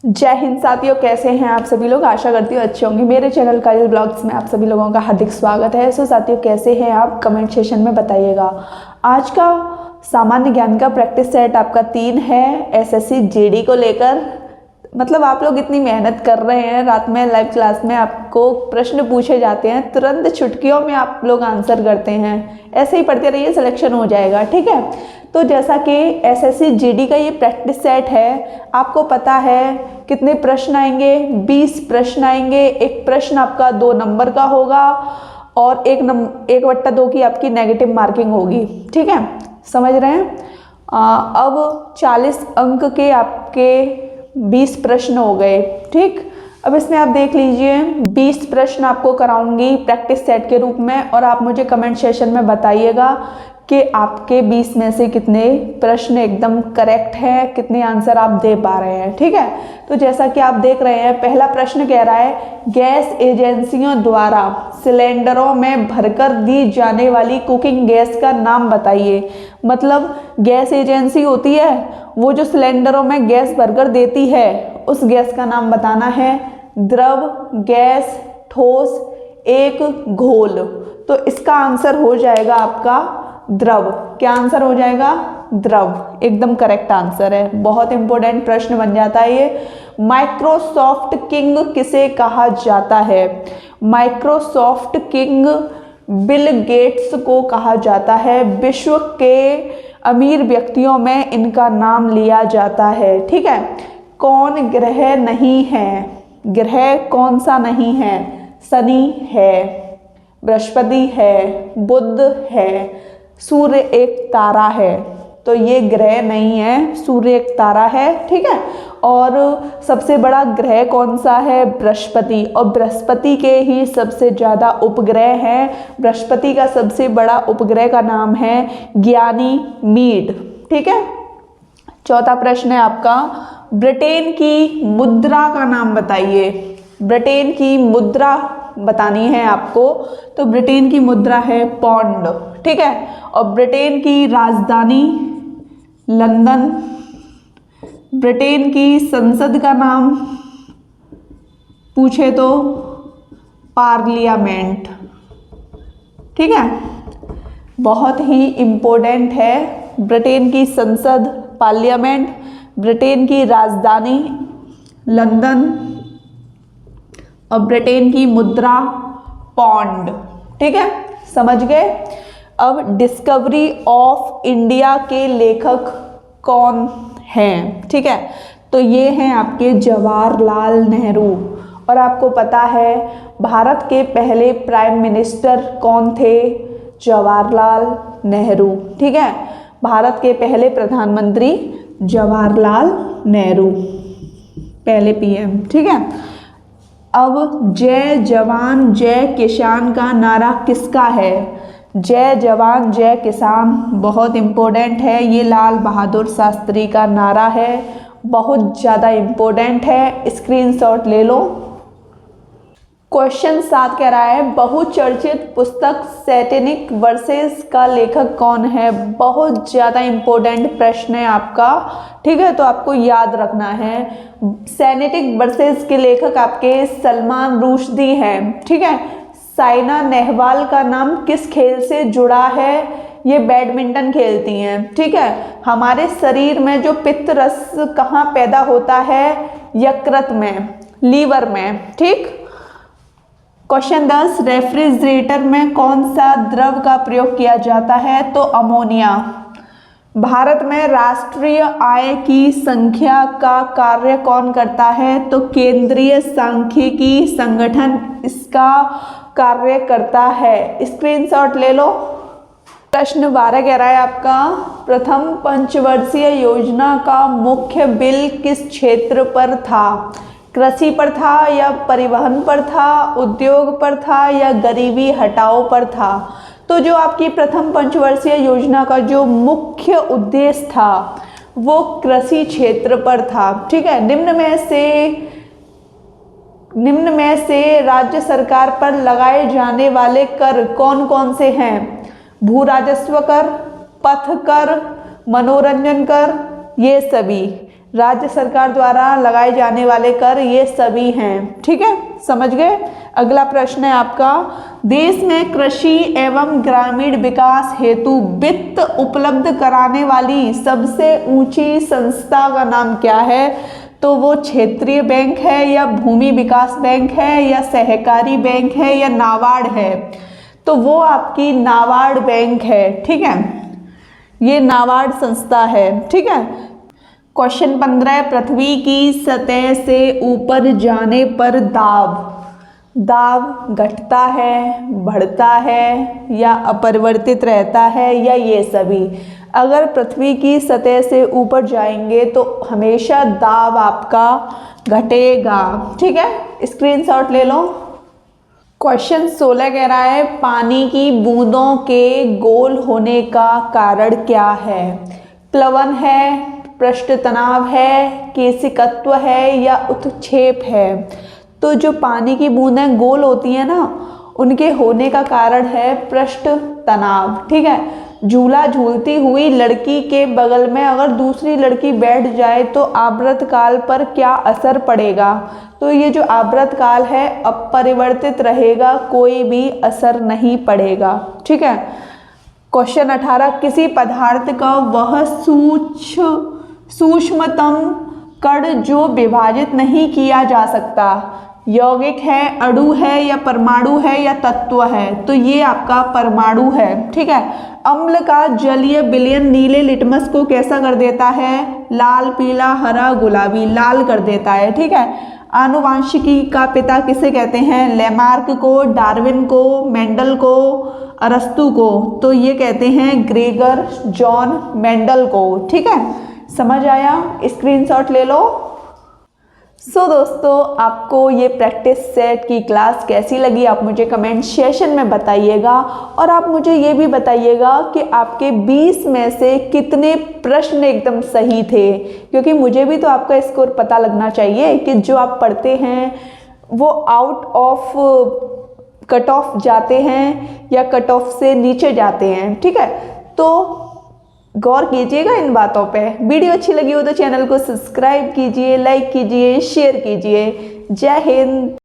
जय हिंद साथियों, कैसे हैं आप सभी लोग। आशा करती हूँ अच्छे होंगे। मेरे चैनल काजल ब्लॉग्स में आप सभी लोगों का हार्दिक स्वागत है। सो साथियों, कैसे हैं आप, कमेंट सेशन में बताइएगा। आज का सामान्य ज्ञान का प्रैक्टिस सेट आपका 3 है एसएससी जीडी को लेकर। मतलब आप लोग इतनी मेहनत कर रहे हैं, रात में लाइव क्लास में आपको प्रश्न पूछे जाते हैं, तुरंत चुटकियों में आप लोग आंसर करते हैं। ऐसे ही पढ़ते रहिए, सिलेक्शन हो जाएगा, ठीक है। तो जैसा कि एसएससी जीडी का ये प्रैक्टिस सेट है, आपको पता है कितने प्रश्न आएंगे, 20 प्रश्न आएंगे। एक प्रश्न आपका 2 नंबर का होगा और 1/2 की आपकी नेगेटिव मार्किंग होगी, ठीक है, समझ रहे हैं। अब 40 अंक के आपके 20 प्रश्न हो गए, ठीक। अब इसमें आप देख लीजिए, 20 प्रश्न आपको कराऊंगी प्रैक्टिस सेट के रूप में और आप मुझे कमेंट सेशन में बताइएगा कि आपके 20 में से कितने प्रश्न एकदम करेक्ट है, कितने आंसर आप दे पा रहे हैं, ठीक है। तो जैसा कि आप देख रहे हैं, पहला प्रश्न कह रहा है गैस एजेंसियों द्वारा सिलेंडरों में भरकर दी जाने वाली कुकिंग गैस का नाम बताइए। मतलब गैस एजेंसी होती है, वो जो सिलेंडरों में गैस भरकर देती है, उस गैस का नाम बताना है। द्रव, गैस, ठोस, एक, घोल। तो इसका आंसर हो जाएगा आपका द्रव। क्या आंसर हो जाएगा? द्रव, एकदम करेक्ट आंसर है। बहुत इंपॉर्टेंट प्रश्न बन जाता है ये। माइक्रोसॉफ्ट किंग किसे कहा जाता है? माइक्रोसॉफ्ट किंग बिल गेट्स को कहा जाता है। विश्व के अमीर व्यक्तियों में इनका नाम लिया जाता है, ठीक है। कौन ग्रह नहीं है? ग्रह कौन सा नहीं है? शनि है, बृहस्पति है, बुध है, सूर्य एक तारा है। तो ये ग्रह नहीं है, सूर्य एक तारा है, ठीक है। और सबसे बड़ा ग्रह कौन सा है? बृहस्पति। और बृहस्पति के ही सबसे ज़्यादा उपग्रह हैं। बृहस्पति का सबसे बड़ा उपग्रह का नाम है ज्ञानीमीड, ठीक है। चौथा प्रश्न है आपका, ब्रिटेन की मुद्रा का नाम बताइए। ब्रिटेन की मुद्रा बतानी है आपको। तो ब्रिटेन की मुद्रा है पौंड, ठीक है। और ब्रिटेन की राजधानी लंदन। ब्रिटेन की संसद का नाम पूछे तो पार्लियामेंट, ठीक है। बहुत ही इम्पोर्टेंट है। ब्रिटेन की संसद पार्लियामेंट, ब्रिटेन की राजधानी लंदन और ब्रिटेन की मुद्रा पौंड, ठीक है, समझ गए। अब डिस्कवरी ऑफ इंडिया के लेखक कौन हैं, ठीक है। तो ये हैं आपके जवाहरलाल नेहरू। और आपको पता है भारत के पहले प्राइम मिनिस्टर कौन थे? जवाहरलाल नेहरू, ठीक है। भारत के पहले प्रधानमंत्री जवाहरलाल नेहरू, पहले पीएम, ठीक है। अब जय जवान जय किसान का नारा किसका है? जय जवान जय किसान बहुत इम्पोर्टेंट है। ये लाल बहादुर शास्त्री का नारा है, बहुत ज़्यादा इम्पोर्टेंट है, स्क्रीनशॉट ले लो। क्वेश्चन 7 कह रहा है बहुचर्चित पुस्तक सैटेनिक वर्सेस का लेखक कौन है? बहुत ज़्यादा इम्पोर्टेंट प्रश्न है आपका, ठीक है। तो आपको याद रखना है, सैटेनिक वर्सेस के लेखक आपके सलमान रुश्दी हैं, ठीक है। साइना नेहवाल का नाम किस खेल से जुड़ा है? ये बैडमिंटन खेलती हैं, ठीक है। हमारे शरीर में जो पित्त रस कहाँ पैदा होता है? यकृत में, लीवर में, ठीक। क्वेश्चन 10, रेफ्रिजरेटर में कौन सा द्रव का प्रयोग किया जाता है? तो अमोनिया। भारत में राष्ट्रीय आय की संख्या का कार्य कौन करता है? तो केंद्रीय सांख्यिकी संगठन इसका कार्य करता है। स्क्रीनशॉट ले लो। प्रश्न 12 कह रहा है आपका, प्रथम पंचवर्षीय योजना का मुख्य बिल किस क्षेत्र पर था? कृषि पर था या परिवहन पर था, उद्योग पर था या गरीबी हटाओ पर था? तो जो आपकी प्रथम पंचवर्षीय योजना का जो मुख्य उद्देश्य था वो कृषि क्षेत्र पर था, ठीक है। निम्न में से राज्य सरकार पर लगाए जाने वाले कर कौन कौन से हैं? भू राजस्व कर, पथ कर, मनोरंजन कर, ये सभी। राज्य सरकार द्वारा लगाए जाने वाले कर ये सभी हैं। ठीक है, समझ गए। अगला प्रश्न है आपका, देश में कृषि एवं ग्रामीण विकास हेतु वित्त उपलब्ध कराने वाली सबसे ऊंची संस्था का नाम क्या है? तो वो क्षेत्रीय बैंक है या भूमि विकास बैंक है या सहकारी बैंक है या नाबार्ड है? तो वो आपकी नाबार्ड बैंक है। ठीक है, ये नाबार्ड संस्था है। ठीक है। क्वेश्चन 15, पृथ्वी की सतह से ऊपर जाने पर दाब घटता है, बढ़ता है या अपरिवर्तित रहता है या ये सभी? अगर पृथ्वी की सतह से ऊपर जाएंगे तो हमेशा दाब आपका घटेगा। ठीक है, स्क्रीनशॉट ले लो। क्वेश्चन 16 कह रहा है, पानी की बूंदों के गोल होने का कारण क्या है? प्लवन है, पृष्ठ तनाव है, केशिकत्व है या उत्क्षेप है? तो जो पानी की बूंदें गोल होती हैं ना, उनके होने का कारण है पृष्ठ तनाव। ठीक है, झूला झूलती हुई लड़की के बगल में अगर दूसरी लड़की बैठ जाए तो आवर्तकाल पर क्या असर पड़ेगा? तो ये जो आवर्तकाल है अपरिवर्तित रहेगा, कोई भी असर नहीं पड़ेगा। ठीक है। क्वेश्चन 18, किसी पदार्थ का वह सूक्ष्मतम कण जो विभाजित नहीं किया जा सकता, यौगिक है, अणु है या परमाणु है या तत्व है? तो ये आपका परमाणु है। ठीक है। अम्ल का जलीय विलयन नीले लिटमस को कैसा कर देता है? लाल, पीला, हरा, गुलाबी। लाल कर देता है। ठीक है। आनुवांशिकी का पिता किसे कहते हैं? लेमार्क को, डार्विन को, मेंडल को, अरस्तु को? तो ये कहते हैं ग्रेगर जॉन मेंडल को। ठीक है, समझ आया? स्क्रीनशॉट ले लो। दोस्तों, आपको ये प्रैक्टिस सेट की क्लास कैसी लगी आप मुझे कमेंट सेशन में बताइएगा, और आप मुझे ये भी बताइएगा कि आपके 20 में से कितने प्रश्न एकदम सही थे, क्योंकि मुझे भी तो आपका स्कोर पता लगना चाहिए कि जो आप पढ़ते हैं वो आउट ऑफ कट ऑफ जाते हैं या कट ऑफ से नीचे जाते हैं। ठीक है, तो गौर कीजिएगा इन बातों पे। वीडियो अच्छी लगी हो तो चैनल को सब्सक्राइब कीजिए, लाइक कीजिए, शेयर कीजिए। जय हिंद।